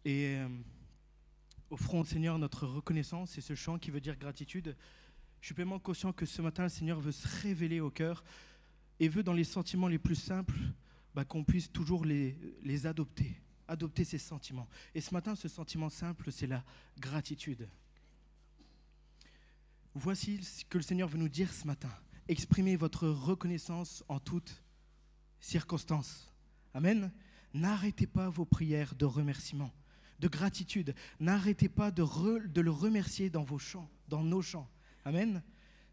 Et offrons au Seigneur notre reconnaissance et ce chant qui veut dire gratitude. Je suis pleinement conscient que ce matin, le Seigneur veut se révéler au cœur et veut, dans les sentiments les plus simples, qu'on puisse toujours les adopter ces sentiments. Et ce matin, ce sentiment simple, c'est la gratitude. Voici ce que le Seigneur veut nous dire ce matin. Exprimez votre reconnaissance en toutes circonstances. Amen. N'arrêtez pas vos prières de remerciement, de gratitude. N'arrêtez pas de le remercier dans vos chants, dans nos chants. Amen.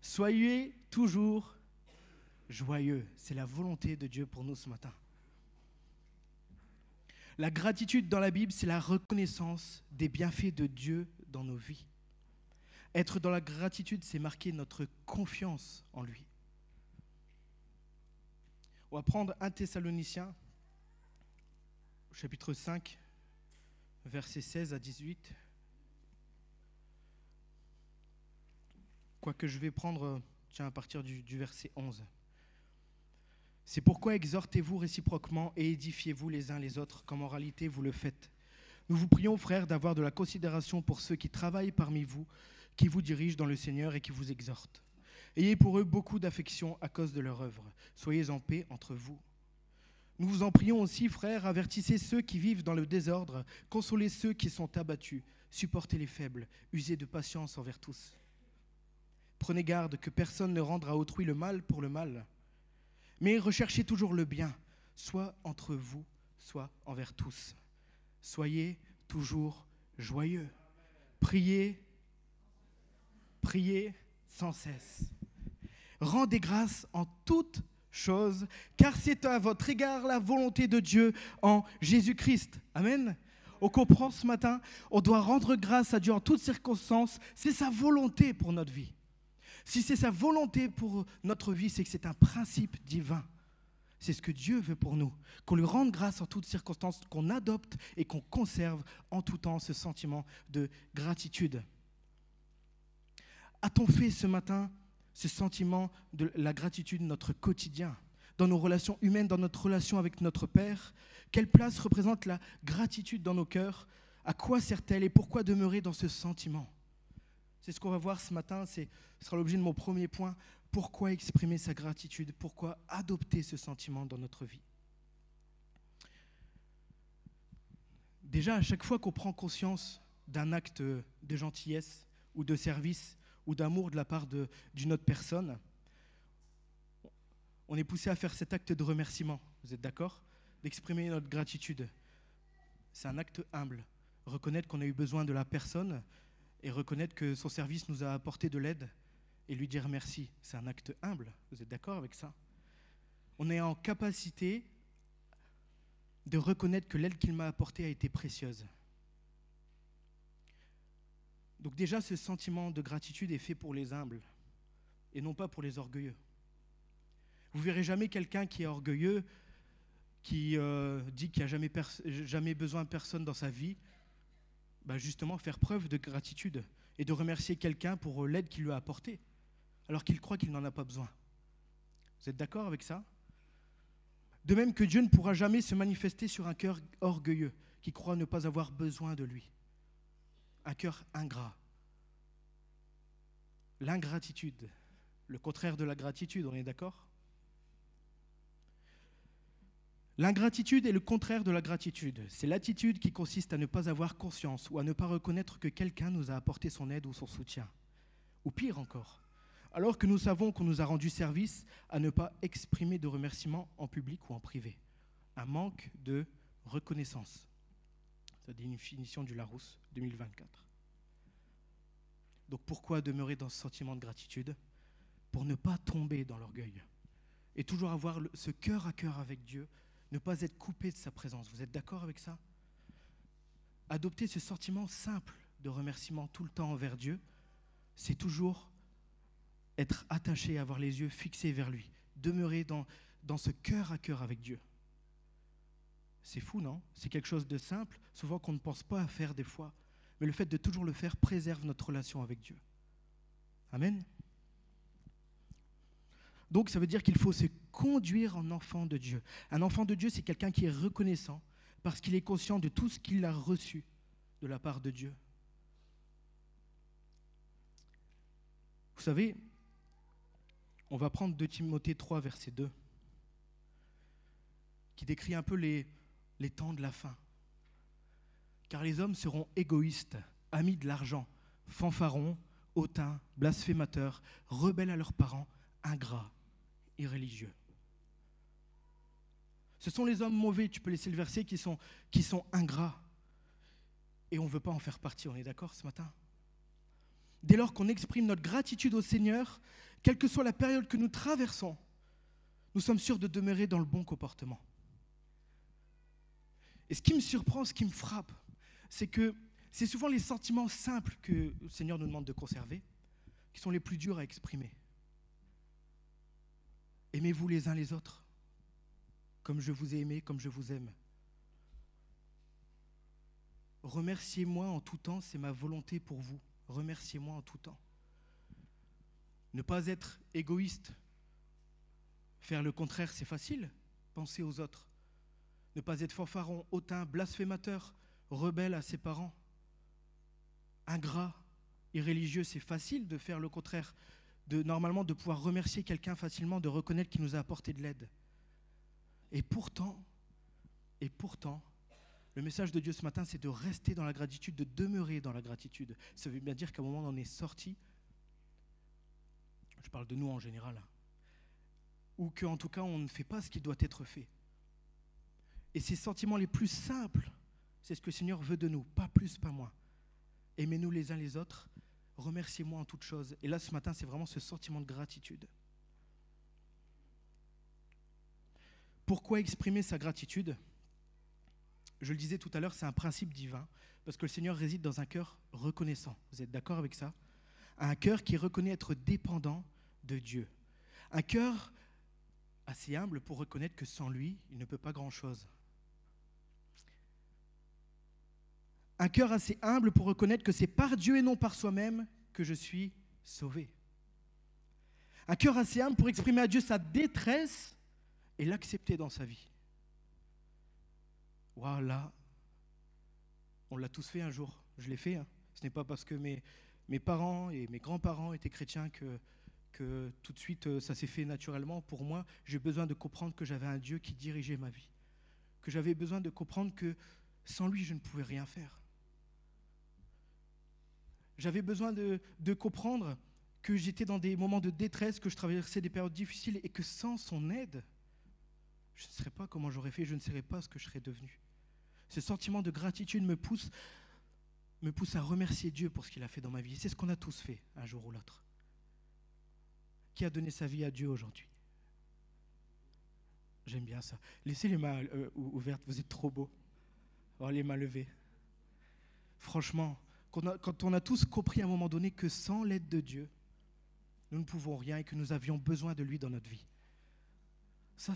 Soyez toujours joyeux. C'est la volonté de Dieu pour nous ce matin. La gratitude dans la Bible, c'est la reconnaissance des bienfaits de Dieu dans nos vies. Être dans la gratitude, c'est marquer notre confiance en lui. On va prendre 1 Thessaloniciens, chapitre 5, versets 16 à 18. Quoique je vais prendre, à partir du verset 11. C'est pourquoi exhortez-vous réciproquement et édifiez-vous les uns les autres, comme en réalité vous le faites. Nous vous prions, frères, d'avoir de la considération pour ceux qui travaillent parmi vous, qui vous dirigent dans le Seigneur et qui vous exhortent. Ayez pour eux beaucoup d'affection à cause de leur œuvre. Soyez en paix entre vous. Nous vous en prions aussi, frères, avertissez ceux qui vivent dans le désordre, consolez ceux qui sont abattus, supportez les faibles, usez de patience envers tous. Prenez garde que personne ne rende à autrui le mal pour le mal, mais recherchez toujours le bien, soit entre vous, soit envers tous. Soyez toujours joyeux. Priez sans cesse. Rendez grâce en toutes choses, car c'est à votre égard la volonté de Dieu en Jésus-Christ. Amen. On comprend ce matin, on doit rendre grâce à Dieu en toutes circonstances. C'est sa volonté pour notre vie. Si c'est sa volonté pour notre vie, c'est que c'est un principe divin. C'est ce que Dieu veut pour nous, qu'on lui rende grâce en toutes circonstances, qu'on adopte et qu'on conserve en tout temps ce sentiment de gratitude. A-t-on fait ce matin ce sentiment de la gratitude notre quotidien, dans nos relations humaines, dans notre relation avec notre Père? Quelle place représente la gratitude dans nos cœurs? À quoi sert-elle et pourquoi demeurer dans ce sentiment? C'est ce qu'on va voir ce matin, ce sera l'objet de mon premier point. Pourquoi exprimer sa gratitude? Pourquoi adopter ce sentiment dans notre vie? Déjà, à chaque fois qu'on prend conscience d'un acte de gentillesse ou de service ou d'amour de la part d'une autre personne, on est poussé à faire cet acte de remerciement. Vous êtes d'accord? D'exprimer notre gratitude. C'est un acte humble. Reconnaître qu'on a eu besoin de la personne et reconnaître que son service nous a apporté de l'aide et lui dire merci. C'est un acte humble. Vous êtes d'accord avec ça? On est en capacité de reconnaître que l'aide qu'il m'a apportée a été précieuse. Donc déjà, ce sentiment de gratitude est fait pour les humbles et non pas pour les orgueilleux. Vous ne verrez jamais quelqu'un qui est orgueilleux, qui dit qu'il n'a jamais besoin de personne dans sa vie, justement faire preuve de gratitude et de remercier quelqu'un pour l'aide qu'il lui a apportée, alors qu'il croit qu'il n'en a pas besoin. Vous êtes d'accord avec ça? De même que Dieu ne pourra jamais se manifester sur un cœur orgueilleux, qui croit ne pas avoir besoin de lui. Un cœur ingrat. L'ingratitude, le contraire de la gratitude, on est d'accord? L'ingratitude est le contraire de la gratitude. C'est l'attitude qui consiste à ne pas avoir conscience ou à ne pas reconnaître que quelqu'un nous a apporté son aide ou son soutien. Ou pire encore, alors que nous savons qu'on nous a rendu service, à ne pas exprimer de remerciements en public ou en privé. Un manque de reconnaissance. C'est une définition du Larousse 2024. Donc pourquoi demeurer dans ce sentiment de gratitude? Pour ne pas tomber dans l'orgueil et toujours avoir ce cœur à cœur avec Dieu, ne pas être coupé de sa présence. Vous êtes d'accord avec ça? Adopter ce sentiment simple de remerciement tout le temps envers Dieu, c'est toujours être attaché, avoir les yeux fixés vers lui, demeurer dans ce cœur à cœur avec Dieu. C'est fou, non? C'est quelque chose de simple, souvent qu'on ne pense pas à faire des fois, mais le fait de toujours le faire préserve notre relation avec Dieu. Amen. Donc ça veut dire qu'il faut se conduire en enfant de Dieu. Un enfant de Dieu, c'est quelqu'un qui est reconnaissant parce qu'il est conscient de tout ce qu'il a reçu de la part de Dieu. Vous savez, on va prendre 2 Timothée 3, verset 2, qui décrit un peu les temps de la fin. Car les hommes seront égoïstes, amis de l'argent, fanfarons, hautains, blasphémateurs, rebelles à leurs parents, ingrats, irréligieux. Ce sont les hommes mauvais, tu peux laisser le verset, qui sont ingrats. Et on ne veut pas en faire partie, on est d'accord ce matin? Dès lors qu'on exprime notre gratitude au Seigneur, quelle que soit la période que nous traversons, nous sommes sûrs de demeurer dans le bon comportement. Et ce qui me surprend, ce qui me frappe, c'est que c'est souvent les sentiments simples que le Seigneur nous demande de conserver qui sont les plus durs à exprimer. Aimez-vous les uns les autres, comme je vous ai aimé, comme je vous aime. Remerciez-moi en tout temps, c'est ma volonté pour vous. Remerciez-moi en tout temps. Ne pas être égoïste. Faire le contraire, c'est facile. Pensez aux autres. Ne pas être fanfaron, hautain, blasphémateur, rebelle à ses parents. Ingrat, irréligieux, c'est facile de faire le contraire. Normalement, de pouvoir remercier quelqu'un facilement, de reconnaître qu'il nous a apporté de l'aide. Et pourtant, le message de Dieu ce matin, c'est de rester dans la gratitude, de demeurer dans la gratitude. Ça veut bien dire qu'à un moment, on en est sorti. Je parle de nous en général. Ou qu'en tout cas, on ne fait pas ce qui doit être fait. Et ces sentiments les plus simples, c'est ce que le Seigneur veut de nous. Pas plus, pas moins. Aimez-nous les uns les autres. Remerciez-moi en toutes choses. Et là, ce matin, c'est vraiment ce sentiment de gratitude. Pourquoi exprimer sa gratitude ? Je le disais tout à l'heure, c'est un principe divin, parce que le Seigneur réside dans un cœur reconnaissant. Vous êtes d'accord avec ça ? Un cœur qui reconnaît être dépendant de Dieu. Un cœur assez humble pour reconnaître que sans lui, il ne peut pas grand-chose. Un cœur assez humble pour reconnaître que c'est par Dieu et non par soi-même que je suis sauvé. Un cœur assez humble pour exprimer à Dieu sa détresse et l'accepter dans sa vie. Voilà, on l'a tous fait un jour, je l'ai fait. Ce n'est pas parce que mes parents et mes grands-parents étaient chrétiens que tout de suite ça s'est fait naturellement. Pour moi, j'ai besoin de comprendre que j'avais un Dieu qui dirigeait ma vie. Que j'avais besoin de comprendre que sans lui, je ne pouvais rien faire. J'avais besoin de comprendre que j'étais dans des moments de détresse, que je traversais des périodes difficiles et que sans son aide, je ne sais pas comment j'aurais fait, je ne saurais pas ce que je serais devenu. Ce sentiment de gratitude me pousse à remercier Dieu pour ce qu'il a fait dans ma vie. C'est ce qu'on a tous fait un jour ou l'autre. Qui a donné sa vie à Dieu aujourd'hui ? J'aime bien ça. Laissez les mains ouvertes, vous êtes trop beaux. Oh, les mains levées. Franchement, quand on a tous compris à un moment donné que sans l'aide de Dieu, nous ne pouvons rien et que nous avions besoin de lui dans notre vie. Ça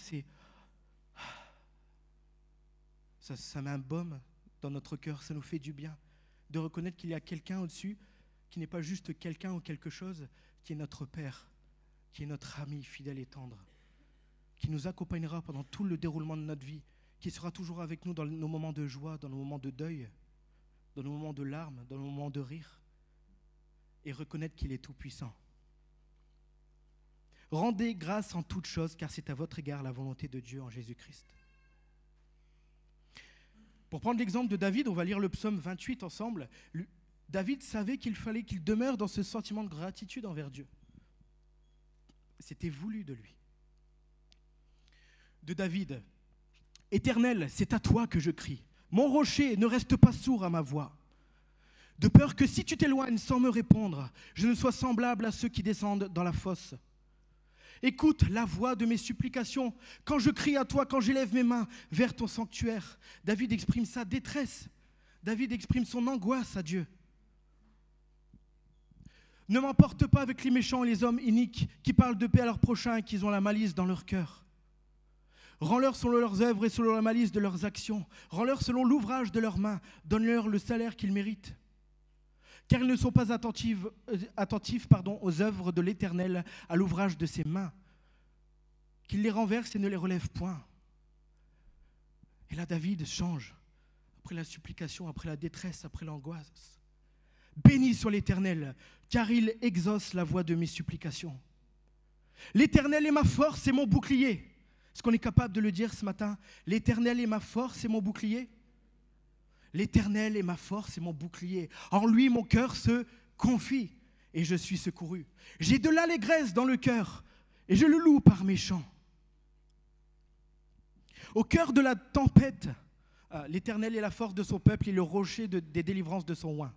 met un baume dans notre cœur, ça nous fait du bien de reconnaître qu'il y a quelqu'un au-dessus qui n'est pas juste quelqu'un ou quelque chose, qui est notre Père, qui est notre ami fidèle et tendre, qui nous accompagnera pendant tout le déroulement de notre vie, qui sera toujours avec nous dans nos moments de joie, dans nos moments de deuil, dans nos moments de larmes, dans nos moments de rire, et reconnaître qu'il est tout-puissant. Rendez grâce en toutes choses, car c'est à votre égard la volonté de Dieu en Jésus-Christ. Pour prendre l'exemple de David, on va lire le psaume 28 ensemble. David savait qu'il fallait qu'il demeure dans ce sentiment de gratitude envers Dieu. C'était voulu de lui. De David, « Éternel, c'est à toi que je crie. Mon rocher, ne reste pas sourd à ma voix. De peur que si tu t'éloignes sans me répondre, je ne sois semblable à ceux qui descendent dans la fosse. Écoute la voix de mes supplications quand je crie à toi, quand j'élève mes mains vers ton sanctuaire. » David exprime sa détresse. David exprime son angoisse à Dieu. « Ne m'emporte pas avec les méchants et les hommes iniques qui parlent de paix à leurs prochains et qui ont la malice dans leur cœur. Rends-leur selon leurs œuvres et selon la malice de leurs actions. Rends-leur selon l'ouvrage de leurs mains. Donne-leur le salaire qu'ils méritent. Car ils ne sont pas attentifs aux œuvres de l'Éternel, à l'ouvrage de ses mains. Qu'il les renverse et ne les relève point. » Et là, David change. après la supplication, après la détresse, après l'angoisse. Bénis soit l'Éternel, car il exauce la voix de mes supplications. L'Éternel est ma force et mon bouclier. Est-ce qu'on est capable de le dire ce matin? L'Éternel est ma force et mon bouclier. L'Éternel est ma force et mon bouclier. En lui, mon cœur se confie et je suis secouru. J'ai de l'allégresse dans le cœur et je le loue par mes chants. Au cœur de la tempête, l'Éternel est la force de son peuple et le rocher des délivrances de son oint.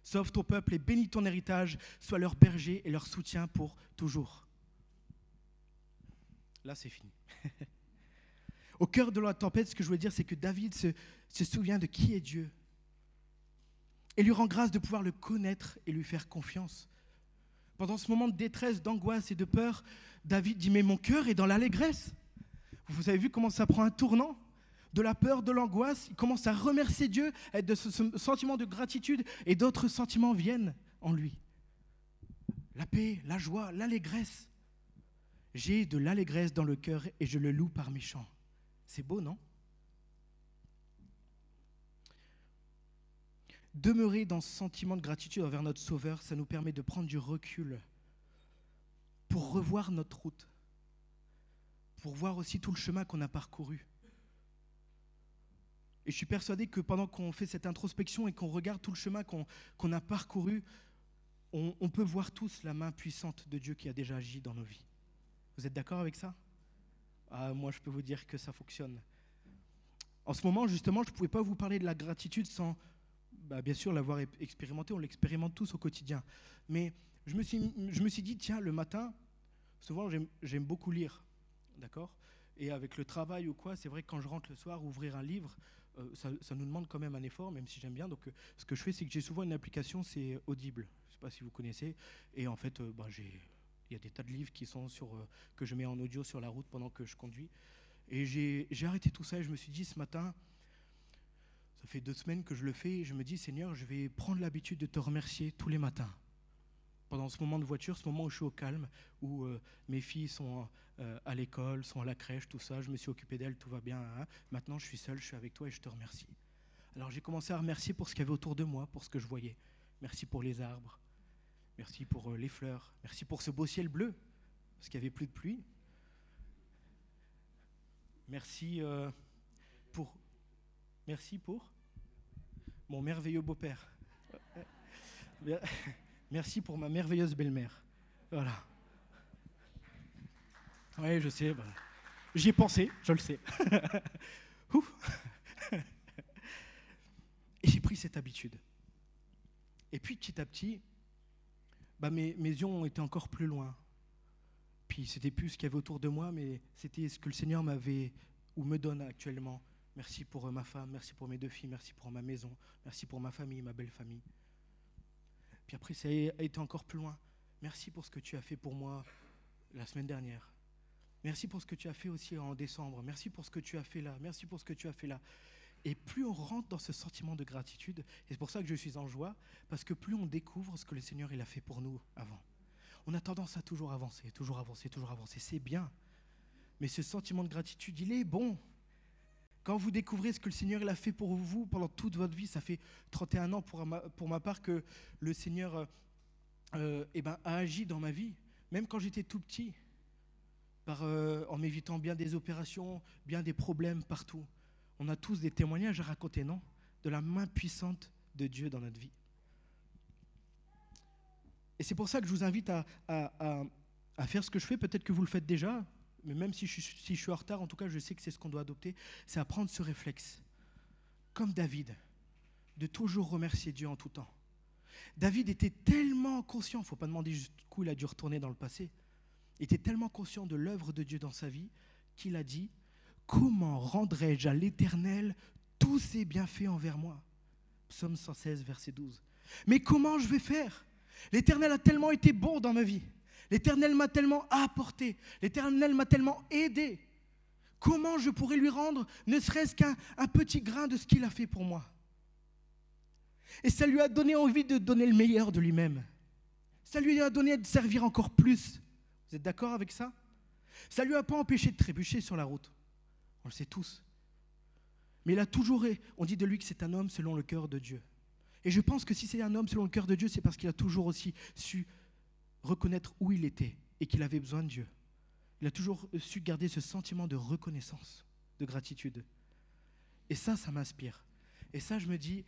Sauve ton peuple et bénis ton héritage, sois leur berger et leur soutien pour toujours. Là, c'est fini. Au cœur de la tempête, ce que je veux dire, c'est que David se souvient de qui est Dieu et lui rend grâce de pouvoir le connaître et lui faire confiance. Pendant ce moment de détresse, d'angoisse et de peur, David dit « Mais mon cœur est dans l'allégresse ». Vous avez vu comment ça prend un tournant? De la peur, de l'angoisse, il commence à remercier Dieu, de ce sentiment de gratitude, et d'autres sentiments viennent en lui. La paix, la joie, l'allégresse. J'ai de l'allégresse dans le cœur et je le loue par mes chants. C'est beau, non? Demeurer dans ce sentiment de gratitude envers notre Sauveur, ça nous permet de prendre du recul pour revoir notre route, pour voir aussi tout le chemin qu'on a parcouru. Et je suis persuadé que pendant qu'on fait cette introspection et qu'on regarde tout le chemin qu'on a parcouru, on peut voir tous la main puissante de Dieu qui a déjà agi dans nos vies. Vous êtes d'accord avec ça? Moi, je peux vous dire que ça fonctionne. En ce moment, justement, je ne pouvais pas vous parler de la gratitude sans, bien sûr, l'avoir expérimenté. On l'expérimente tous au quotidien. Mais je me suis dit, tiens, le matin, souvent, j'aime beaucoup lire, d'accord? Et avec le travail ou quoi, c'est vrai que quand je rentre le soir, ouvrir un livre, ça nous demande quand même un effort, même si j'aime bien. Donc, ce que je fais, c'est que j'ai souvent une application, c'est Audible. Je ne sais pas si vous connaissez. Et en fait, il y a des tas de livres qui sont que je mets en audio sur la route pendant que je conduis. Et j'ai arrêté tout ça et je me suis dit ce matin, ça fait 2 semaines que je le fais, et je me dis, Seigneur, je vais prendre l'habitude de te remercier tous les matins. Pendant ce moment de voiture, ce moment où je suis au calme, où mes filles sont à l'école, sont à la crèche, tout ça, je me suis occupé d'elles, tout va bien. Hein. Maintenant, je suis seul, je suis avec toi et je te remercie. Alors j'ai commencé à remercier pour ce qu'il y avait autour de moi, pour ce que je voyais. Merci pour les arbres, merci pour les fleurs, merci pour ce beau ciel bleu, parce qu'il n'y avait plus de pluie. Merci pour mon merveilleux beau-père. Merci pour ma merveilleuse belle-mère. Voilà. Oui, je sais. Voilà. J'y ai pensé, je le sais. Et j'ai pris cette habitude. Et puis, petit à petit, mes yeux ont été encore plus loin. Puis, c'était plus ce qu'il y avait autour de moi, mais c'était ce que le Seigneur m'avait ou me donne actuellement. Merci pour ma femme, merci pour mes 2 filles, merci pour ma maison, merci pour ma famille, ma belle famille. Puis après, ça a été encore plus loin. Merci pour ce que tu as fait pour moi la semaine dernière. Merci pour ce que tu as fait aussi en décembre. Merci pour ce que tu as fait là. Merci pour ce que tu as fait là. Et plus on rentre dans ce sentiment de gratitude, et c'est pour ça que je suis en joie, parce que plus on découvre ce que le Seigneur il a fait pour nous avant. On a tendance à toujours avancer, toujours avancer, toujours avancer. C'est bien. Mais ce sentiment de gratitude, il est bon. Quand vous découvrez ce que le Seigneur il a fait pour vous pendant toute votre vie, ça fait 31 ans pour ma part que le Seigneur a agi dans ma vie, même quand j'étais tout petit, en m'évitant bien des opérations, bien des problèmes partout. On a tous des témoignages à raconter, non? De la main puissante de Dieu dans notre vie. Et c'est pour ça que je vous invite à faire ce que je fais. Peut-être que vous le faites déjà, mais même si je suis en retard, en tout cas, je sais que c'est ce qu'on doit adopter. C'est à prendre ce réflexe, comme David, de toujours remercier Dieu en tout temps. David était tellement conscient, il ne faut pas demander jusqu'où il a dû retourner dans le passé, il était tellement conscient de l'œuvre de Dieu dans sa vie qu'il a dit « Comment rendrai-je à l'Éternel tous ses bienfaits envers moi ?» Psaume 116, verset 12. Mais comment je vais faire? L'Éternel a tellement été bon dans ma vie. L'Éternel m'a tellement apporté. L'Éternel m'a tellement aidé. Comment je pourrais lui rendre ne serait-ce qu'un petit grain de ce qu'il a fait pour moi? Et ça lui a donné envie de donner le meilleur de lui-même. Ça lui a donné de servir encore plus. Vous êtes d'accord avec ça? Ça ne lui a pas empêché de trébucher sur la route. On le sait tous. Mais on dit de lui que c'est un homme selon le cœur de Dieu. Et je pense que si c'est un homme selon le cœur de Dieu, c'est parce qu'il a toujours aussi su reconnaître où il était et qu'il avait besoin de Dieu. Il a toujours su garder ce sentiment de reconnaissance, de gratitude. Et ça m'inspire. Et ça, je me dis,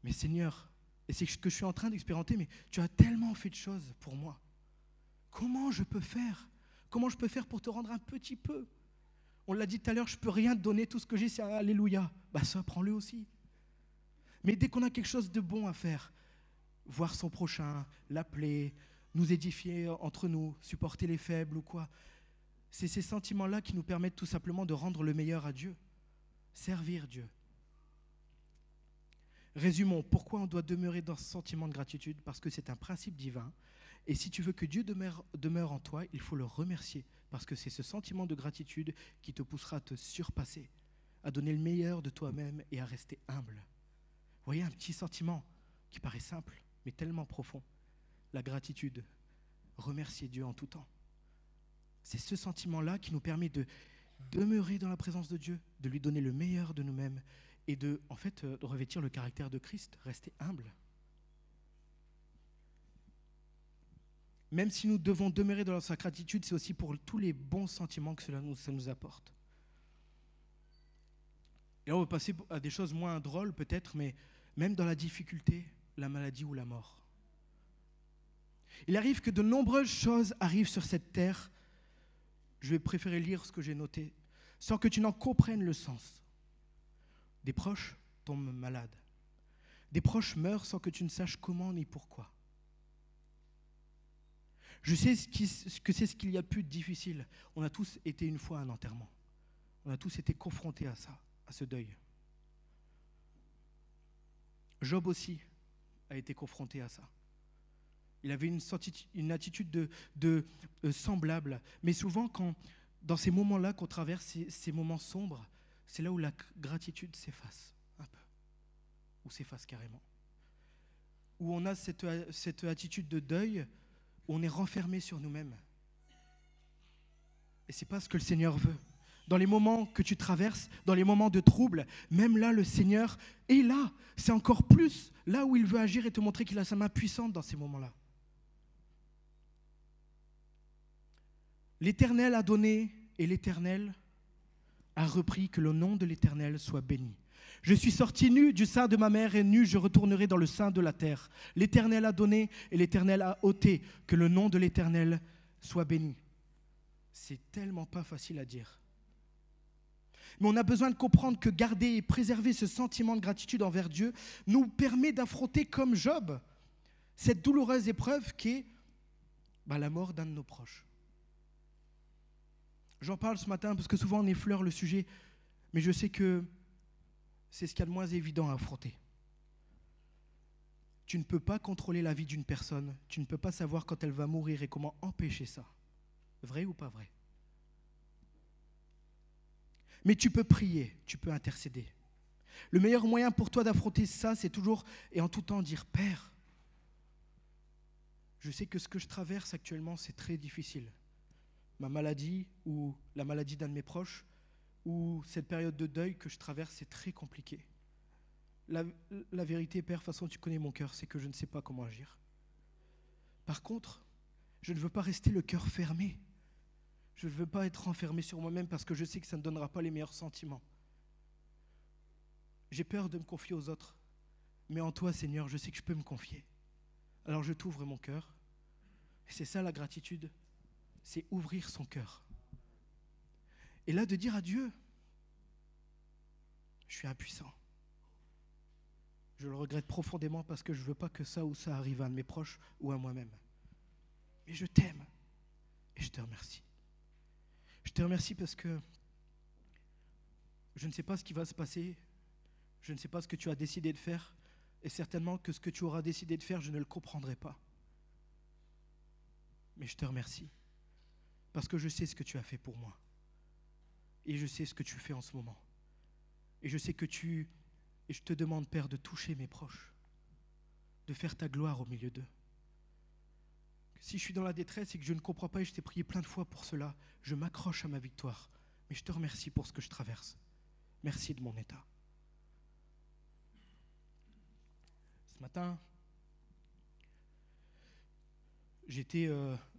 mais Seigneur, et c'est ce que je suis en train d'expérimenter, mais tu as tellement fait de choses pour moi. Comment je peux faire? Comment je peux faire pour te rendre un petit peu? On l'a dit tout à l'heure, je ne peux rien te donner, tout ce que j'ai, c'est un alléluia. Bah ça, prends-le aussi. Mais dès qu'on a quelque chose de bon à faire, voir son prochain, l'appeler, nous édifier entre nous, supporter les faibles ou quoi, c'est ces sentiments-là qui nous permettent tout simplement de rendre le meilleur à Dieu, servir Dieu. Résumons, pourquoi on doit demeurer dans ce sentiment de gratitude? Parce que c'est un principe divin. Et si tu veux que Dieu demeure en toi, il faut le remercier. Parce que c'est ce sentiment de gratitude qui te poussera à te surpasser, à donner le meilleur de toi-même et à rester humble. Vous voyez, un petit sentiment qui paraît simple, mais tellement profond. La gratitude, remercier Dieu en tout temps. C'est ce sentiment-là qui nous permet de demeurer dans la présence de Dieu, de lui donner le meilleur de nous-mêmes et de revêtir le caractère de Christ, rester humble. Même si nous devons demeurer dans sa gratitude, c'est aussi pour tous les bons sentiments que ça nous apporte. Et là, on va passer à des choses moins drôles peut-être, mais même dans la difficulté, la maladie ou la mort. Il arrive que de nombreuses choses arrivent sur cette terre. Je vais préférer lire ce que j'ai noté, sans que tu n'en comprennes le sens. Des proches tombent malades. Des proches meurent sans que tu ne saches comment ni pourquoi. Je sais que c'est ce qu'il y a de plus difficile. On a tous été une fois à un enterrement. On a tous été confrontés à ça, à ce deuil. Job aussi a été confronté à ça. Il avait une attitude semblable. Mais souvent, dans ces moments-là qu'on traverse, ces moments sombres, c'est là où la gratitude s'efface un peu, ou s'efface carrément. Où on a cette attitude de deuil, où on est renfermé sur nous-mêmes. Et ce n'est pas ce que le Seigneur veut. Dans les moments que tu traverses, dans les moments de trouble, même là, le Seigneur est là. C'est encore plus là où il veut agir et te montrer qu'il a sa main puissante dans ces moments-là. L'Éternel a donné et l'Éternel a repris, que le nom de l'Éternel soit béni. Je suis sorti nu du sein de ma mère et nu je retournerai dans le sein de la terre. L'Éternel a donné et l'Éternel a ôté, que le nom de l'Éternel soit béni. C'est tellement pas facile à dire. Mais on a besoin de comprendre que garder et préserver ce sentiment de gratitude envers Dieu nous permet d'affronter comme Job cette douloureuse épreuve qui est la mort d'un de nos proches. J'en parle ce matin parce que souvent on effleure le sujet, mais je sais que c'est ce qu'il y a de moins évident à affronter. Tu ne peux pas contrôler la vie d'une personne, tu ne peux pas savoir quand elle va mourir et comment empêcher ça. Vrai ou pas vrai? Mais tu peux prier, tu peux intercéder. Le meilleur moyen pour toi d'affronter ça, c'est toujours et en tout temps dire « Père, je sais que ce que je traverse actuellement, c'est très difficile. Ma maladie ou la maladie d'un de mes proches ou cette période de deuil que je traverse, c'est très compliqué. La vérité, Père, de toute façon, tu connais mon cœur, c'est que je ne sais pas comment agir. Par contre, je ne veux pas rester le cœur fermé. Je ne veux pas être enfermé sur moi-même parce que je sais que ça ne donnera pas les meilleurs sentiments. J'ai peur de me confier aux autres. Mais en toi, Seigneur, je sais que je peux me confier. Alors je t'ouvre mon cœur. Et c'est ça la gratitude, c'est ouvrir son cœur. Et là, de dire à Dieu, je suis impuissant. Je le regrette profondément parce que je ne veux pas que ça ou ça arrive à un de mes proches ou à moi-même. Mais je t'aime et je te remercie. Je te remercie parce que je ne sais pas ce qui va se passer, je ne sais pas ce que tu as décidé de faire, et certainement que ce que tu auras décidé de faire, je ne le comprendrai pas. Mais je te remercie parce que je sais ce que tu as fait pour moi. Et je sais ce que tu fais en ce moment. Et je sais que et je te demande, Père, de toucher mes proches, de faire ta gloire au milieu d'eux. Si je suis dans la détresse et que je ne comprends pas et je t'ai prié plein de fois pour cela, je m'accroche à ma victoire. Mais je te remercie pour ce que je traverse. Merci de mon état. Ce matin, j'étais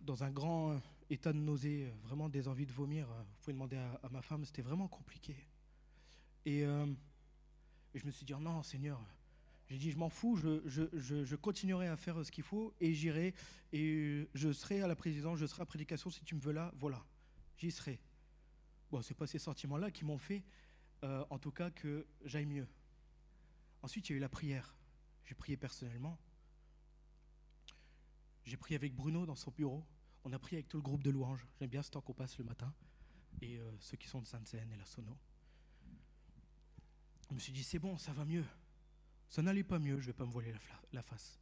dans un grand état de nausée, vraiment des envies de vomir. Vous pouvez demander à ma femme, c'était vraiment compliqué. Et je me suis dit, non, Seigneur, j'ai dit, je m'en fous, je continuerai à faire ce qu'il faut et j'irai et je serai à la présidence, je serai à la prédication si tu me veux là, voilà, j'y serai. Bon, c'est pas ces sentiments-là qui m'ont fait, en tout cas, que j'aille mieux. Ensuite, il y a eu la prière. J'ai prié personnellement. J'ai prié avec Bruno dans son bureau. On a prié avec tout le groupe de louanges. J'aime bien ce temps qu'on passe le matin. Et ceux qui sont de Sainte-Seine et la Sono. Je me suis dit, c'est bon, ça va mieux. Ça n'allait pas mieux, je ne vais pas me voiler la face.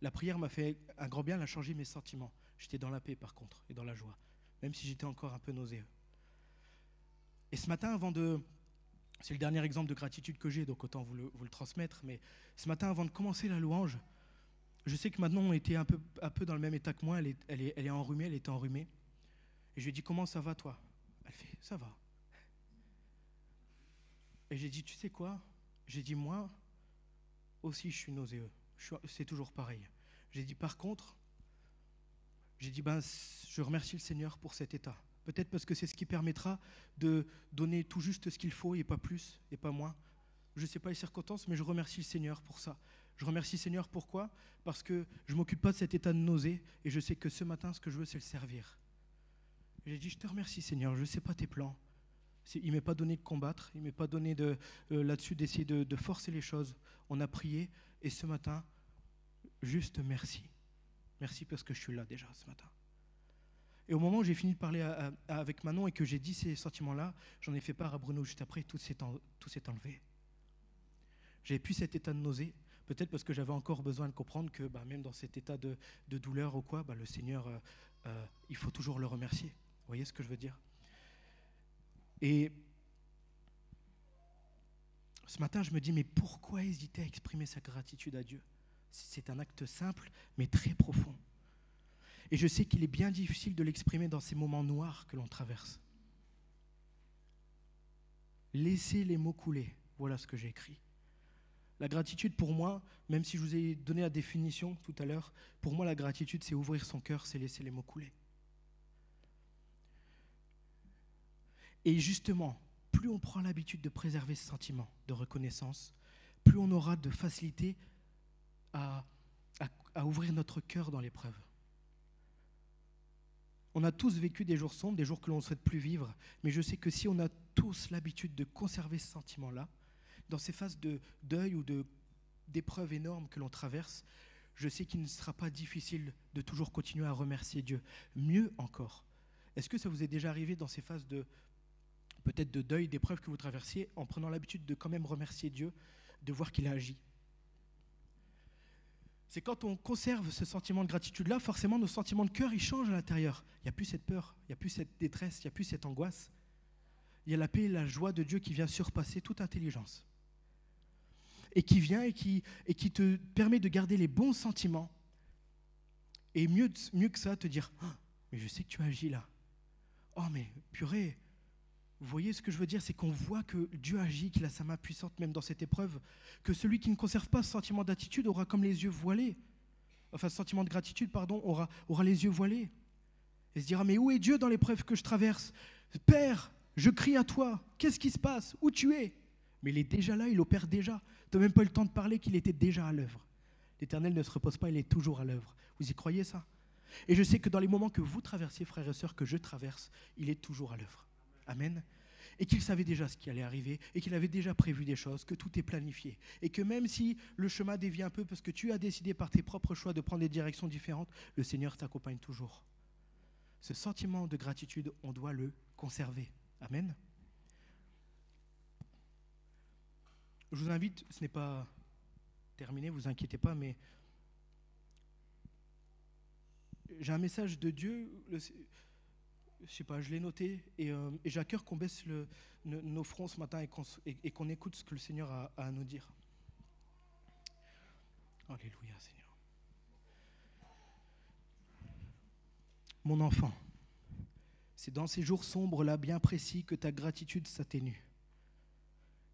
La prière m'a fait un grand bien, elle a changé mes sentiments. J'étais dans la paix par contre, et dans la joie. Même si j'étais encore un peu nauséeux. Et ce matin, c'est le dernier exemple de gratitude que j'ai, donc autant vous le transmettre. Mais ce matin, avant de commencer la louange, je sais que Manon était un peu dans le même état que moi. Elle est enrhumée, elle était enrhumée. Et je lui ai dit, comment ça va toi? Elle fait, ça va. Et j'ai dit, tu sais quoi? J'ai dit, moi aussi, je suis nauséeux. C'est toujours pareil. J'ai dit, par contre, je remercie le Seigneur pour cet état. Peut-être parce que c'est ce qui permettra de donner tout juste ce qu'il faut et pas plus et pas moins. Je ne sais pas les circonstances, mais je remercie le Seigneur pour ça. Je remercie le Seigneur pourquoi? Parce que je ne m'occupe pas de cet état de nausée et je sais que ce matin, ce que je veux, c'est le servir. J'ai dit, je te remercie Seigneur, je ne sais pas tes plans. Il ne m'est pas donné de combattre, il ne m'est pas donné là-dessus d'essayer de forcer les choses. On a prié et ce matin, juste merci. Merci parce que je suis là déjà ce matin. Et au moment où j'ai fini de parler avec Manon et que j'ai dit ces sentiments-là, j'en ai fait part à Bruno juste après, tout s'est enlevé. J'avais plus cet état de nausée, peut-être parce que j'avais encore besoin de comprendre que même dans cet état de douleur ou quoi, le Seigneur, il faut toujours le remercier. Vous voyez ce que je veux dire? Et ce matin, je me dis, mais pourquoi hésiter à exprimer sa gratitude à Dieu? C'est un acte simple, mais très profond. Et je sais qu'il est bien difficile de l'exprimer dans ces moments noirs que l'on traverse. Laissez les mots couler, voilà ce que j'ai écrit. La gratitude pour moi, même si je vous ai donné la définition tout à l'heure, pour moi la gratitude c'est ouvrir son cœur, c'est laisser les mots couler. Et justement, plus on prend l'habitude de préserver ce sentiment de reconnaissance, plus on aura de facilité à ouvrir notre cœur dans l'épreuve. On a tous vécu des jours sombres, des jours que l'on ne souhaite plus vivre, mais je sais que si on a tous l'habitude de conserver ce sentiment-là, dans ces phases de deuil ou d'épreuves énormes que l'on traverse, je sais qu'il ne sera pas difficile de toujours continuer à remercier Dieu. Mieux encore, est-ce que ça vous est déjà arrivé dans ces phases peut-être de deuil, d'épreuves que vous traversiez, en prenant l'habitude de quand même remercier Dieu, de voir qu'il a agi? C'est quand on conserve ce sentiment de gratitude-là, forcément nos sentiments de cœur, ils changent à l'intérieur. Il n'y a plus cette peur, il n'y a plus cette détresse, il n'y a plus cette angoisse. Il y a la paix et la joie de Dieu qui vient surpasser toute intelligence. Et qui vient et qui te permet de garder les bons sentiments. Et mieux que ça, te dire « Oh, mais je sais que tu agis là. Oh, mais purée !» Vous voyez ce que je veux dire, c'est qu'on voit que Dieu agit, qu'il a sa main puissante même dans cette épreuve, que celui qui ne conserve pas ce sentiment d'attitude aura comme les yeux voilés, enfin ce sentiment de gratitude, pardon, aura les yeux voilés, et se dira, mais où est Dieu dans l'épreuve que je traverse? Père, je crie à toi, qu'est-ce qui se passe? Où tu es? Mais il est déjà là, il opère déjà, tu n'as même pas eu le temps de parler qu'il était déjà à l'œuvre. L'Éternel ne se repose pas, il est toujours à l'œuvre. Vous y croyez ça? Et je sais que dans les moments que vous traversez, frères et sœurs, que je traverse, il est toujours à l'œuvre. Amen. Et qu'il savait déjà ce qui allait arriver, et qu'il avait déjà prévu des choses, que tout est planifié. Et que même si le chemin dévie un peu parce que tu as décidé par tes propres choix de prendre des directions différentes, le Seigneur t'accompagne toujours. Ce sentiment de gratitude, on doit le conserver. Amen. Je vous invite, ce n'est pas terminé, vous inquiétez pas, mais j'ai un message de Dieu. Je sais pas, je l'ai noté et j'ai à cœur qu'on baisse nos fronts ce matin et qu'on écoute ce que le Seigneur a à nous dire. Alléluia, Seigneur. Mon enfant, c'est dans ces jours sombres-là bien précis que ta gratitude s'atténue.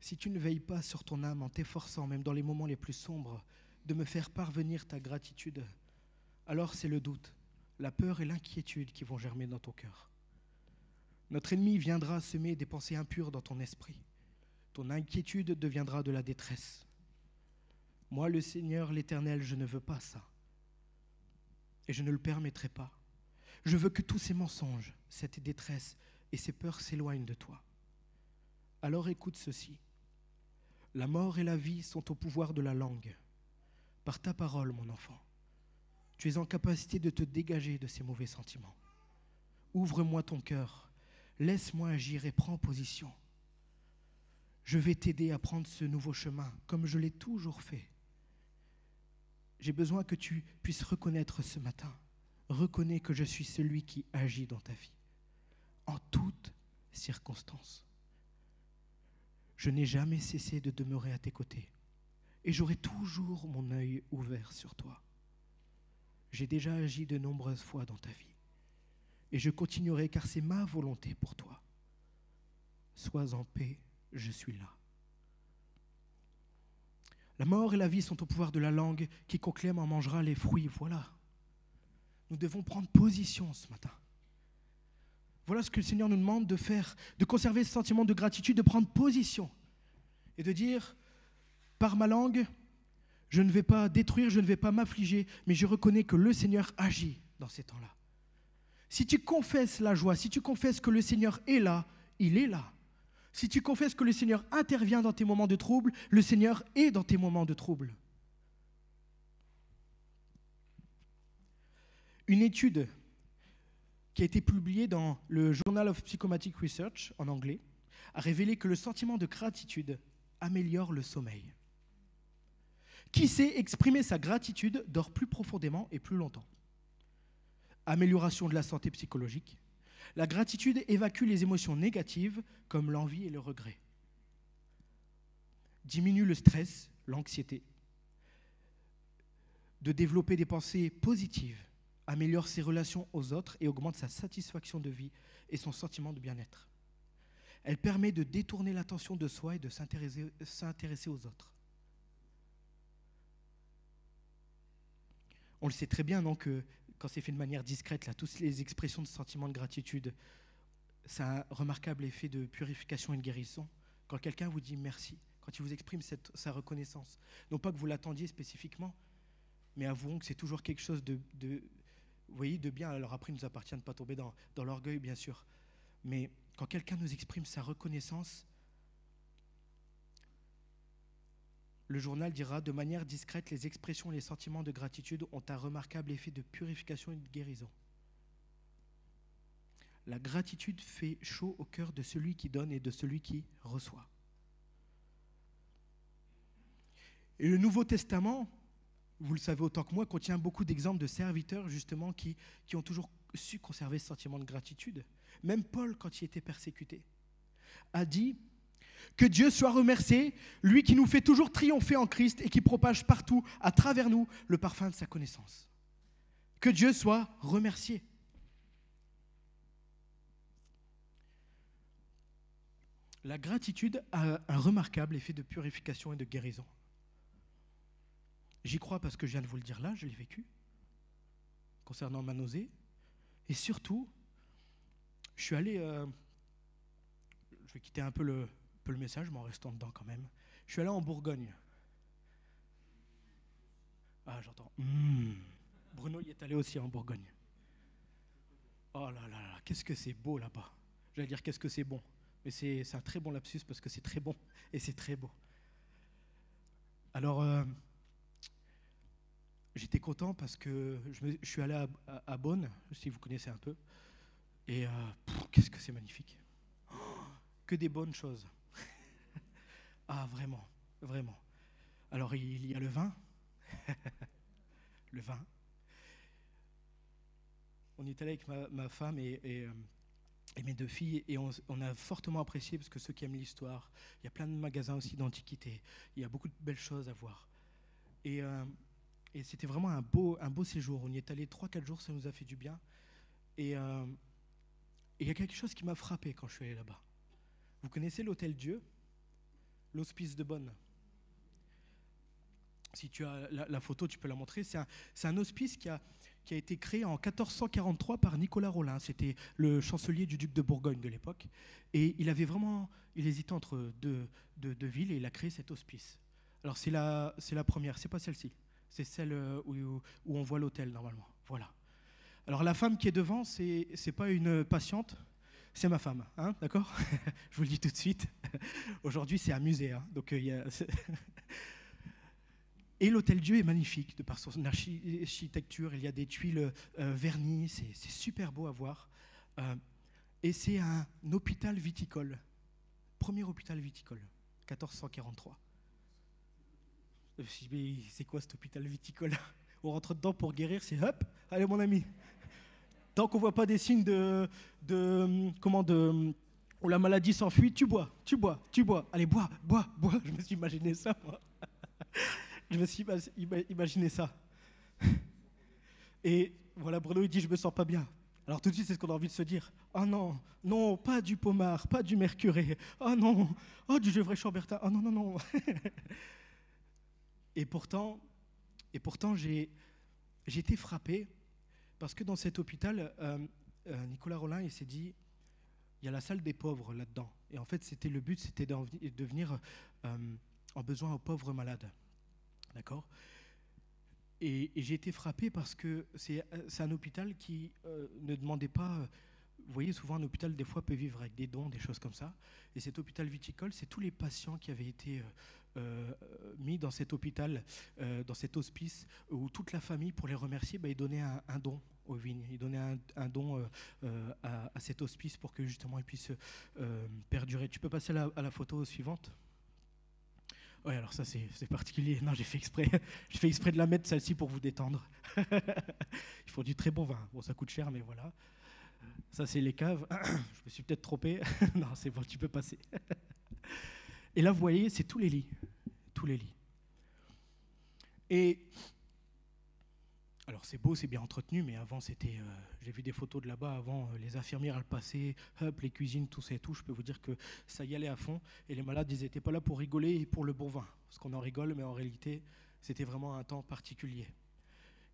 Si tu ne veilles pas sur ton âme en t'efforçant, même dans les moments les plus sombres, de me faire parvenir ta gratitude, alors c'est le doute, la peur et l'inquiétude qui vont germer dans ton cœur. Notre ennemi viendra semer des pensées impures dans ton esprit. Ton inquiétude deviendra de la détresse. Moi, le Seigneur, l'Éternel, je ne veux pas ça. Et je ne le permettrai pas. Je veux que tous ces mensonges, cette détresse et ces peurs s'éloignent de toi. Alors écoute ceci. La mort et la vie sont au pouvoir de la langue. Par ta parole, mon enfant, tu es en capacité de te dégager de ces mauvais sentiments. Ouvre-moi ton cœur, laisse-moi agir et prends position. Je vais t'aider à prendre ce nouveau chemin, comme je l'ai toujours fait. J'ai besoin que tu puisses reconnaître ce matin. Reconnais que je suis celui qui agit dans ta vie, en toutes circonstances. Je n'ai jamais cessé de demeurer à tes côtés, et j'aurai toujours mon œil ouvert sur toi. J'ai déjà agi de nombreuses fois dans ta vie, et je continuerai car c'est ma volonté pour toi. Sois en paix, je suis là. La mort et la vie sont au pouvoir de la langue, quiconque l'aime en mangera les fruits. Voilà. Nous devons prendre position ce matin. Voilà ce que le Seigneur nous demande de faire, de conserver ce sentiment de gratitude, de prendre position et de dire, par ma langue, je ne vais pas détruire, je ne vais pas m'affliger, mais je reconnais que le Seigneur agit dans ces temps-là. Si tu confesses la joie, si tu confesses que le Seigneur est là, il est là. Si tu confesses que le Seigneur intervient dans tes moments de trouble, le Seigneur est dans tes moments de trouble. Une étude qui a été publiée dans le Journal of Psychomatic Research, en anglais, a révélé que le sentiment de gratitude améliore le sommeil. Qui sait exprimer sa gratitude dort plus profondément et plus longtemps. Amélioration de la santé psychologique. La gratitude évacue les émotions négatives comme l'envie et le regret. Diminue le stress, l'anxiété. De développer des pensées positives, améliore ses relations aux autres et augmente sa satisfaction de vie et son sentiment de bien-être. Elle permet de détourner l'attention de soi et de s'intéresser aux autres. On le sait très bien, non, que quand c'est fait de manière discrète, là, toutes les expressions de sentiments de gratitude, ça a un remarquable effet de purification et de guérison. Quand quelqu'un vous dit merci, quand il vous exprime sa reconnaissance, non pas que vous l'attendiez spécifiquement, mais avouons que c'est toujours quelque chose de vous voyez, de bien. Alors après, il nous appartient de ne pas tomber dans l'orgueil, bien sûr. Mais quand quelqu'un nous exprime sa reconnaissance, le journal dira, de manière discrète, les expressions et les sentiments de gratitude ont un remarquable effet de purification et de guérison. La gratitude fait chaud au cœur de celui qui donne et de celui qui reçoit. Et le Nouveau Testament, vous le savez autant que moi, contient beaucoup d'exemples de serviteurs justement qui ont toujours su conserver ce sentiment de gratitude. Même Paul, quand il était persécuté, a dit « Que Dieu soit remercié, lui qui nous fait toujours triompher en Christ et qui propage partout, à travers nous, le parfum de sa connaissance. » Que Dieu soit remercié. La gratitude a un remarquable effet de purification et de guérison. J'y crois parce que je viens de vous le dire là, je l'ai vécu, concernant ma nausée. Et surtout, je suis allé, je vais quitter un peu le message, mais en restant dedans quand même. Je suis allé en Bourgogne. Ah, j'entends. Bruno y est allé aussi en Bourgogne. Oh là là là, qu'est-ce que c'est beau là-bas. J'allais dire qu'est-ce que c'est bon. Mais c'est un très bon lapsus parce que c'est très bon et c'est très beau. Alors, j'étais content parce que je suis allé à Beaune, si vous connaissez un peu. Et qu'est-ce que c'est magnifique. Que des bonnes choses. Ah, vraiment, vraiment. Alors, il y a le vin. Le vin. On est allé avec ma femme et mes deux filles et on a fortement apprécié parce que ceux qui aiment l'histoire, il y a plein de magasins aussi d'antiquités, il y a beaucoup de belles choses à voir. Et c'était vraiment un beau séjour. On y est allé 3-4 jours, ça nous a fait du bien. Et il y a quelque chose qui m'a frappé quand je suis allé là-bas. Vous connaissez l'Hôtel Dieu, l'Hospice de Beaune. Si tu as la photo, tu peux la montrer. C'est un hospice qui a été créé en 1443 par Nicolas Rolin. C'était le chancelier du duc de Bourgogne de l'époque. Et il hésitait entre deux villes et il a créé cet hospice. Alors c'est la première, c'est pas celle-ci. C'est celle où on voit l'hôtel normalement. Voilà. Alors la femme qui est devant, c'est pas une patiente, c'est ma femme, hein, d'accord? Je vous le dis tout de suite. Aujourd'hui, c'est un musée, hein, donc Et l'Hôtel Dieu est magnifique de par son architecture. Il y a des tuiles vernies, c'est super beau à voir. Et c'est un hôpital viticole, premier hôpital viticole, 1443. Mais c'est quoi cet hôpital viticole? On rentre dedans pour guérir, c'est hop, allez mon ami. Tant qu'on ne voit pas des signes où la maladie s'enfuit, tu bois. Allez, bois. Je me suis imaginé ça, moi. Je me suis imaginé ça. Et voilà, Bruno, il dit, je me sens pas bien. Alors tout de suite, c'est ce qu'on a envie de se dire. Oh non, pas du pommard, pas du mercuré. Oh non, du Gevrey Chambertin. Oh non. Et pourtant, j'ai été frappé parce que dans cet hôpital, Nicolas Rolin, il s'est dit, il y a la salle des pauvres là-dedans. Et en fait, le but, c'était de venir en besoin aux pauvres malades. D'accord ? Et j'ai été frappé parce que c'est un hôpital qui ne demandait pas... Vous voyez, souvent un hôpital, des fois, peut vivre avec des dons, des choses comme ça. Et cet hôpital viticole, c'est tous les patients qui avaient été mis dans cet hôpital, dans cet hospice, où toute la famille, pour les remercier, ils donnaient un don aux vignes. Ils donnaient un don à cet hospice pour que, justement, ils puissent perdurer. Tu peux passer à la photo suivante ? Oui, alors ça, c'est particulier. Non, j'ai fait exprès de la mettre, celle-ci, pour vous détendre. Il faut du très bon vin. Bon, ça coûte cher, mais voilà. Ça, c'est les caves. Je me suis peut-être trompé. Non, c'est bon, tu peux passer. Et là, vous voyez, c'est tous les lits. Tous les lits. Et alors, c'est beau, c'est bien entretenu, mais avant, c'était... j'ai vu des photos de là-bas. Avant, les infirmières, elles passaient, hop, les cuisines, tout ça et tout. Je peux vous dire que ça y allait à fond. Et les malades, ils n'étaient pas là pour rigoler et pour le bon vin. Parce qu'on en rigole, mais en réalité, c'était vraiment un temps particulier.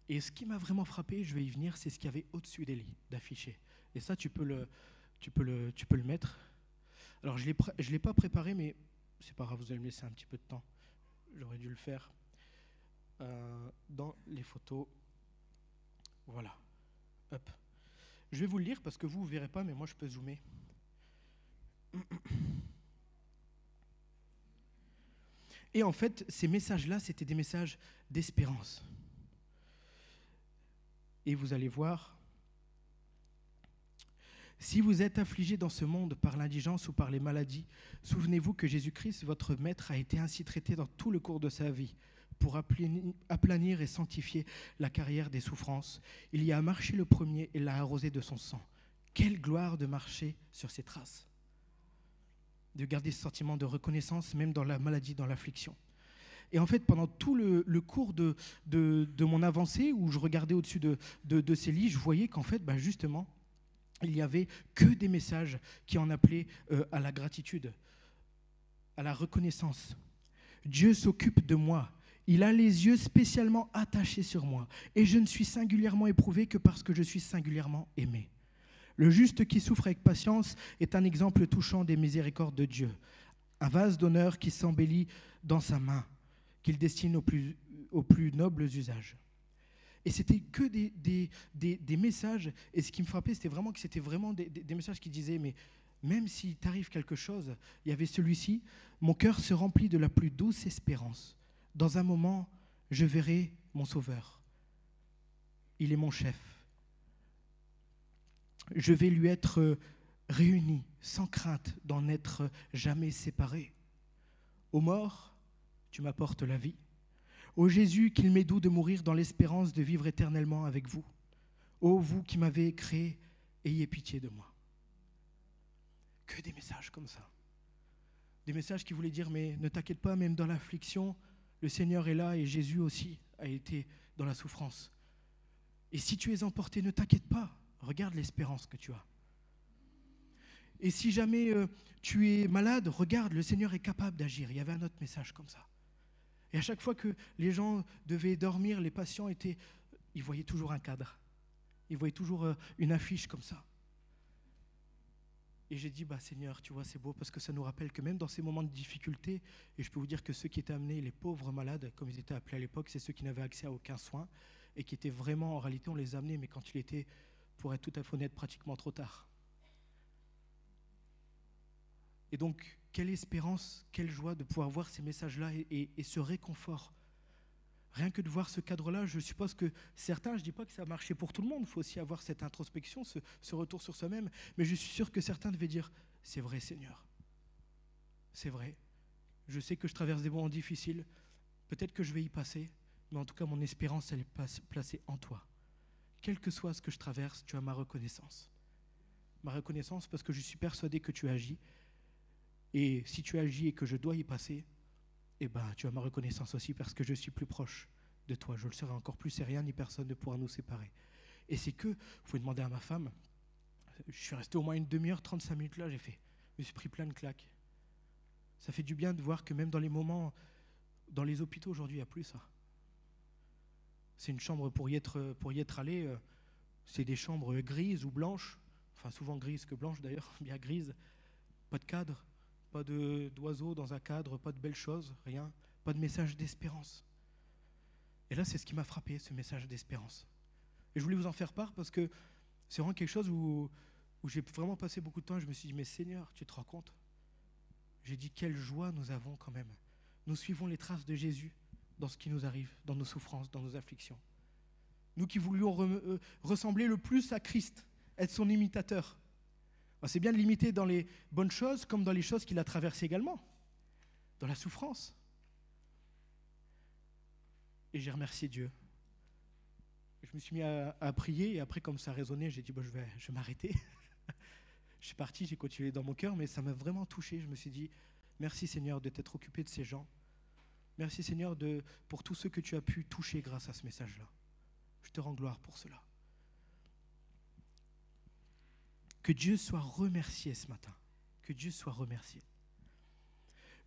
Et ce qui m'a vraiment frappé, je vais y venir, c'est ce qu'il y avait au-dessus des lits, d'affichés. Et ça, tu peux le mettre. Alors, je ne l'ai pas préparé, mais c'est pas grave, vous allez me laisser un petit peu de temps. J'aurais dû le faire dans les photos. Voilà. Hop. Je vais vous le lire parce que vous ne verrez pas, mais moi, je peux zoomer. Et en fait, ces messages-là, c'était des messages d'espérance. Et vous allez voir, si vous êtes affligé dans ce monde par l'indigence ou par les maladies, souvenez-vous que Jésus-Christ, votre maître, a été ainsi traité dans tout le cours de sa vie pour aplanir et sanctifier la carrière des souffrances. Il y a marché le premier et l'a arrosé de son sang. Quelle gloire de marcher sur ses traces, de garder ce sentiment de reconnaissance même dans la maladie, dans l'affliction. Et en fait, pendant tout le cours de mon avancée, où je regardais au-dessus de ces lits, je voyais qu'en fait, justement, il n'y avait que des messages qui en appelaient à la gratitude, à la reconnaissance. Dieu s'occupe de moi. Il a les yeux spécialement attachés sur moi. Et je ne suis singulièrement éprouvé que parce que je suis singulièrement aimé. Le juste qui souffre avec patience est un exemple touchant des miséricordes de Dieu. Un vase d'honneur qui s'embellit dans sa main, qu'il destine aux plus nobles usages. Et c'était que des messages. Et ce qui me frappait, c'était vraiment que c'était vraiment des messages qui disaient, mais même s'il t'arrive quelque chose, il y avait celui-ci, mon cœur se remplit de la plus douce espérance. Dans un moment, je verrai mon Sauveur. Il est mon chef. Je vais lui être réuni, sans crainte d'en être jamais séparé. Ô mort, tu m'apportes la vie. Ô Jésus, qu'il m'est doux de mourir dans l'espérance de vivre éternellement avec vous. Ô vous qui m'avez créé, ayez pitié de moi. Que des messages comme ça. Des messages qui voulaient dire, mais ne t'inquiète pas, même dans l'affliction, le Seigneur est là et Jésus aussi a été dans la souffrance. Et si tu es emporté, ne t'inquiète pas, regarde l'espérance que tu as. Et si jamais tu es malade, regarde, le Seigneur est capable d'agir. Il y avait un autre message comme ça. Et à chaque fois que les gens devaient dormir, les patients ils voyaient toujours un cadre. Ils voyaient toujours une affiche comme ça. Et j'ai dit, Seigneur, tu vois, c'est beau parce que ça nous rappelle que même dans ces moments de difficulté, et je peux vous dire que ceux qui étaient amenés, les pauvres malades, comme ils étaient appelés à l'époque, c'est ceux qui n'avaient accès à aucun soin et qui étaient vraiment, en réalité, on les amenait, mais quand il était, pour être tout à fait honnête, pratiquement trop tard. Et donc, quelle espérance, quelle joie de pouvoir voir ces messages-là et ce réconfort. Rien que de voir ce cadre-là, je suppose que certains, je ne dis pas que ça a marché pour tout le monde, il faut aussi avoir cette introspection, ce retour sur soi-même, mais je suis sûr que certains devaient dire, c'est vrai Seigneur, c'est vrai, je sais que je traverse des moments difficiles, peut-être que je vais y passer, mais en tout cas mon espérance, elle est placée en toi. Quel que soit ce que je traverse, tu as ma reconnaissance. Ma reconnaissance parce que je suis persuadé que tu agis, et si tu agis et que je dois y passer, tu as ma reconnaissance aussi parce que je suis plus proche de toi. Je le serai encore plus et rien ni personne ne pourra nous séparer. Et c'est que, vous pouvez demander à ma femme, je suis resté au moins une demi-heure, 35 minutes là, je me suis pris plein de claques. Ça fait du bien de voir que même dans les moments, dans les hôpitaux aujourd'hui, il n'y a plus ça. C'est une chambre pour y être allé, c'est des chambres grises ou blanches, enfin souvent grises que blanches d'ailleurs, bien grises, pas de cadre. Pas d'oiseaux dans un cadre, pas de belles choses, rien, pas de message d'espérance. Et là, c'est ce qui m'a frappé, ce message d'espérance. Et je voulais vous en faire part parce que c'est vraiment quelque chose où j'ai vraiment passé beaucoup de temps et je me suis dit, mais Seigneur, tu te rends compte ? J'ai dit, quelle joie nous avons quand même. Nous suivons les traces de Jésus dans ce qui nous arrive, dans nos souffrances, dans nos afflictions. Nous qui voulions ressembler le plus à Christ, être son imitateur. C'est bien de l'imiter dans les bonnes choses comme dans les choses qu'il a traversées également, dans la souffrance. Et j'ai remercié Dieu. Je me suis mis à prier et après, comme ça résonnait, j'ai dit je vais m'arrêter. Je suis parti, j'ai continué dans mon cœur, mais ça m'a vraiment touché. Je me suis dit merci Seigneur de t'être occupé de ces gens. Merci Seigneur pour tous ceux que tu as pu toucher grâce à ce message-là. Je te rends gloire pour cela. Que Dieu soit remercié ce matin. Que Dieu soit remercié.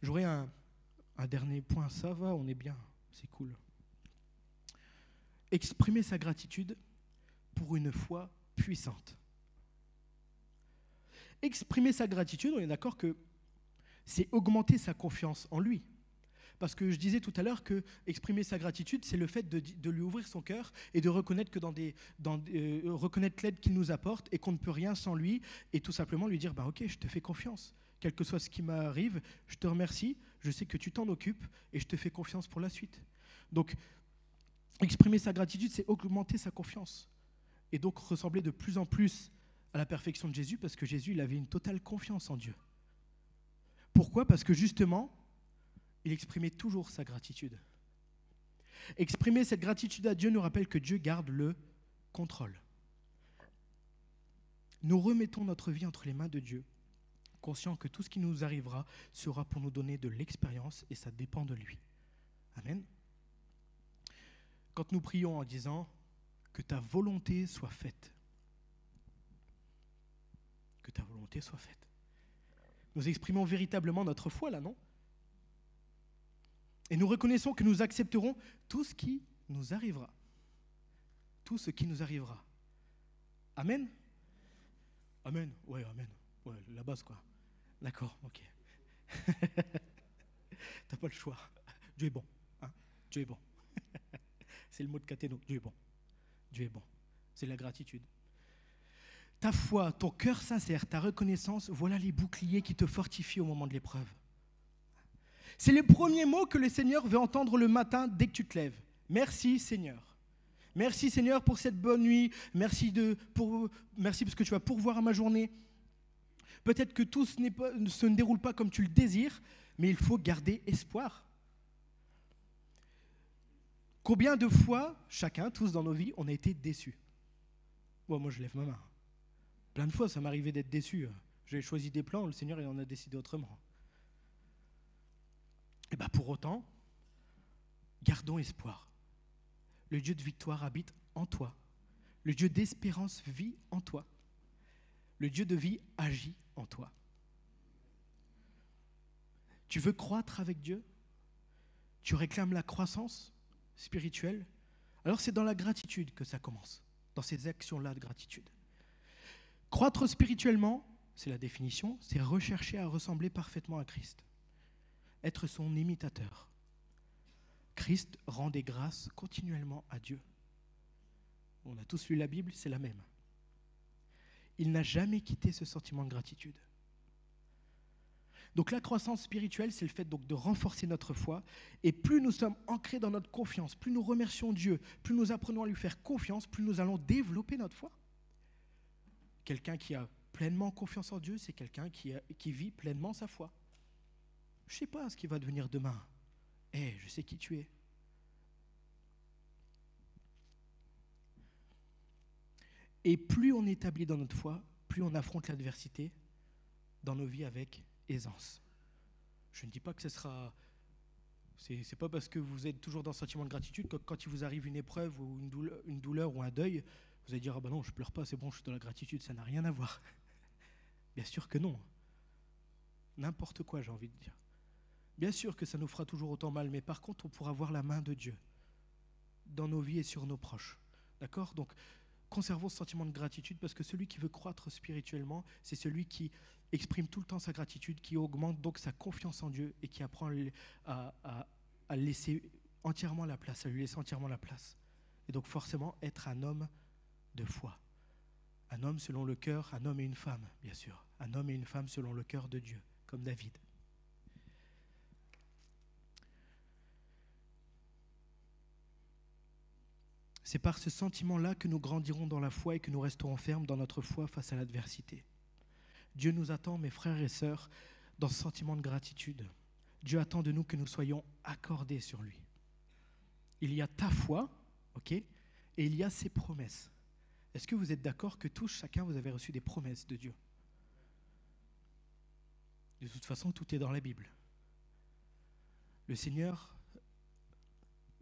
J'aurais un dernier point. Ça va, on est bien. C'est cool. Exprimer sa gratitude pour une foi puissante. Exprimer sa gratitude, on est d'accord que c'est augmenter sa confiance en lui. Parce que je disais tout à l'heure que exprimer sa gratitude, c'est le fait de lui ouvrir son cœur et de reconnaître que reconnaître l'aide qu'il nous apporte et qu'on ne peut rien sans lui et tout simplement lui dire ok, je te fais confiance. Quel que soit ce qui m'arrive, je te remercie, je sais que tu t'en occupes et je te fais confiance pour la suite. Donc, exprimer sa gratitude, c'est augmenter sa confiance et donc ressembler de plus en plus à la perfection de Jésus parce que Jésus, il avait une totale confiance en Dieu. Pourquoi ? Parce que justement, il exprimait toujours sa gratitude. Exprimer cette gratitude à Dieu nous rappelle que Dieu garde le contrôle. Nous remettons notre vie entre les mains de Dieu, conscients que tout ce qui nous arrivera sera pour nous donner de l'expérience et ça dépend de lui. Amen. Quand nous prions en disant que ta volonté soit faite, que ta volonté soit faite, nous exprimons véritablement notre foi là, non ? Et nous reconnaissons que nous accepterons tout ce qui nous arrivera. Tout ce qui nous arrivera. Amen ? Amen. Ouais, amen. Ouais, la base, quoi. D'accord, ok. T'as pas le choix. Dieu est bon. Hein ? Dieu est bon. C'est le mot de Cathéno. Dieu est bon. Dieu est bon. C'est la gratitude. Ta foi, ton cœur sincère, ta reconnaissance, voilà les boucliers qui te fortifient au moment de l'épreuve. C'est le premier mot que le Seigneur veut entendre le matin dès que tu te lèves. Merci Seigneur. Merci Seigneur pour cette bonne nuit. Merci parce que tu vas pourvoir à ma journée. Peut-être que tout se ne déroule pas comme tu le désires, mais il faut garder espoir. Combien de fois, chacun, tous dans nos vies, on a été déçus ? Bon, moi je lève ma main. Plein de fois, ça m'arrivait d'être déçu. J'avais choisi des plans, le Seigneur il en a décidé autrement. Et pour autant, gardons espoir. Le Dieu de victoire habite en toi. Le Dieu d'espérance vit en toi. Le Dieu de vie agit en toi. Tu veux croître avec Dieu ? tu réclames la croissance spirituelle, alors c'est dans la gratitude que ça commence, dans ces actions-là de gratitude. Croître spirituellement, c'est la définition, c'est rechercher à ressembler parfaitement à Christ, être son imitateur. Christ rend des grâces continuellement à Dieu. On a tous lu la Bible, c'est la même. Il n'a jamais quitté ce sentiment de gratitude. Donc la croissance spirituelle, c'est le fait donc de renforcer notre foi. Et plus nous sommes ancrés dans notre confiance, plus nous remercions Dieu, plus nous apprenons à lui faire confiance, plus nous allons développer notre foi. Quelqu'un qui a pleinement confiance en Dieu, c'est quelqu'un qui vit pleinement sa foi. Je ne sais pas ce qui va devenir demain. Je sais qui tu es. Et plus on est établi dans notre foi, plus on affronte l'adversité dans nos vies avec aisance. Je ne dis pas que ce sera... C'est pas parce que vous êtes toujours dans ce sentiment de gratitude que quand il vous arrive une épreuve ou une douleur ou un deuil, vous allez dire « Ah ben non, je pleure pas, c'est bon, je suis dans la gratitude, ça n'a rien à voir. » Bien sûr que non. N'importe quoi, j'ai envie de dire. Bien sûr que ça nous fera toujours autant mal, mais par contre, on pourra voir la main de Dieu dans nos vies et sur nos proches. D'accord ? Donc, conservons ce sentiment de gratitude parce que celui qui veut croître spirituellement, c'est celui qui exprime tout le temps sa gratitude, qui augmente donc sa confiance en Dieu et qui apprend à laisser entièrement la place, à lui laisser entièrement la place. Et donc forcément être un homme de foi. Un homme selon le cœur, un homme et une femme, bien sûr. Un homme et une femme selon le cœur de Dieu, comme David. C'est par ce sentiment-là que nous grandirons dans la foi et que nous resterons fermes dans notre foi face à l'adversité. Dieu nous attend, mes frères et sœurs, dans ce sentiment de gratitude. Dieu attend de nous que nous soyons accordés sur lui. Il y a ta foi, ok, et il y a ses promesses. Est-ce que vous êtes d'accord que tous, chacun, vous avez reçu des promesses de Dieu ? De toute façon, tout est dans la Bible. Le Seigneur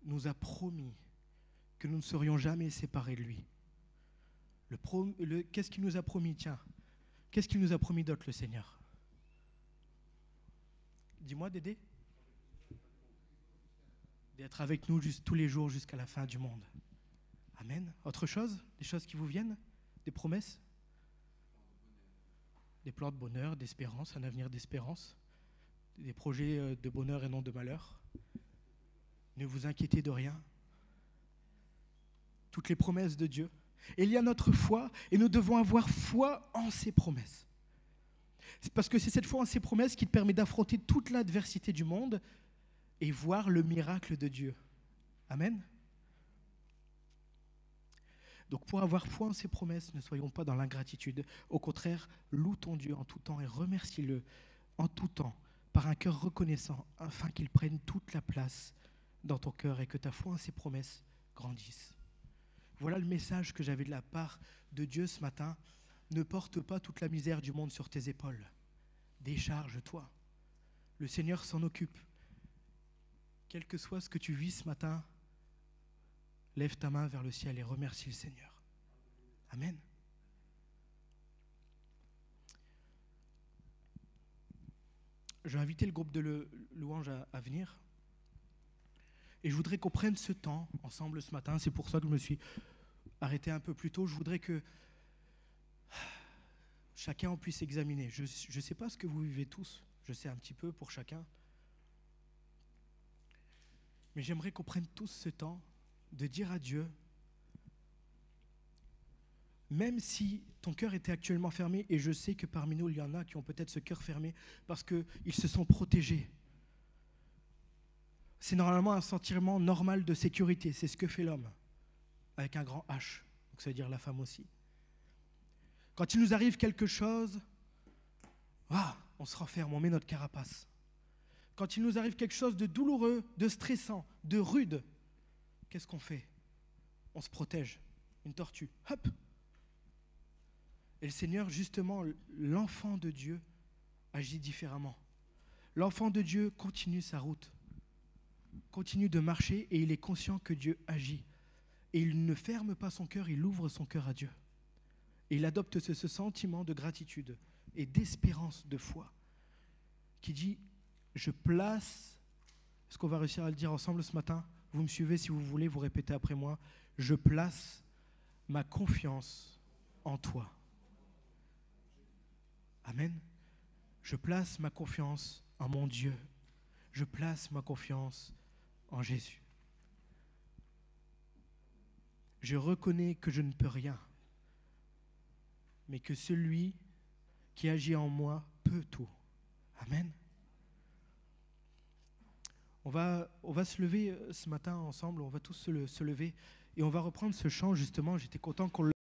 nous a promis que nous ne serions jamais séparés de lui. Qu'est-ce qu'il nous a promis ? Tiens, qu'est-ce qu'il nous a promis d'autre, le Seigneur ? Dis-moi, Dédé. D'être avec nous tous les jours jusqu'à la fin du monde. Amen. Autre chose ? Des choses qui vous viennent ? Des promesses ? Des plans de bonheur, d'espérance, un avenir d'espérance, des projets de bonheur et non de malheur. Ne vous inquiétez de rien. Toutes les promesses de Dieu. Et il y a notre foi, et nous devons avoir foi en ses promesses. C'est parce que c'est cette foi en ses promesses qui te permet d'affronter toute l'adversité du monde et voir le miracle de Dieu. Amen. Donc pour avoir foi en ses promesses, ne soyons pas dans l'ingratitude. Au contraire, loue ton Dieu en tout temps et remercie-le en tout temps par un cœur reconnaissant afin qu'il prenne toute la place dans ton cœur et que ta foi en ses promesses grandisse. Voilà le message que j'avais de la part de Dieu ce matin. Ne porte pas toute la misère du monde sur tes épaules. Décharge-toi. Le Seigneur s'en occupe. Quel que soit ce que tu vis ce matin, lève ta main vers le ciel et remercie le Seigneur. Amen. Je vais inviter le groupe de louanges à venir. Et je voudrais qu'on prenne ce temps ensemble ce matin. C'est pour ça que je me suis arrêté un peu plus tôt. Je voudrais que chacun en puisse examiner. Je ne sais pas ce que vous vivez tous. Je sais un petit peu pour chacun. Mais j'aimerais qu'on prenne tous ce temps de dire à Dieu, même si ton cœur était actuellement fermé, et je sais que parmi nous, il y en a qui ont peut-être ce cœur fermé parce qu'ils se sont protégés. C'est normalement un sentiment normal de sécurité. C'est ce que fait l'homme, avec un grand H. Donc ça veut dire la femme aussi. Quand il nous arrive quelque chose, on se renferme, on met notre carapace. Quand il nous arrive quelque chose de douloureux, de stressant, de rude, qu'est-ce qu'on fait ? On se protège. Une tortue. Hop ! Et le Seigneur, justement, l'enfant de Dieu, agit différemment. L'enfant de Dieu continue sa route. Continue de marcher et il est conscient que Dieu agit. Et il ne ferme pas son cœur, il ouvre son cœur à Dieu. Et il adopte ce sentiment de gratitude et d'espérance, de foi, qui dit, je place Est-ce qu'on va réussir à le dire ensemble ce matin? Vous me suivez si vous voulez, vous répétez après moi. Je place ma confiance en toi. Amen. Je place ma confiance en mon Dieu. Je place ma confiance en Jésus. Je reconnais que je ne peux rien, mais que celui qui agit en moi peut tout. Amen. On va se lever ce matin ensemble, on va tous se lever et on va reprendre ce chant justement. J'étais content qu'on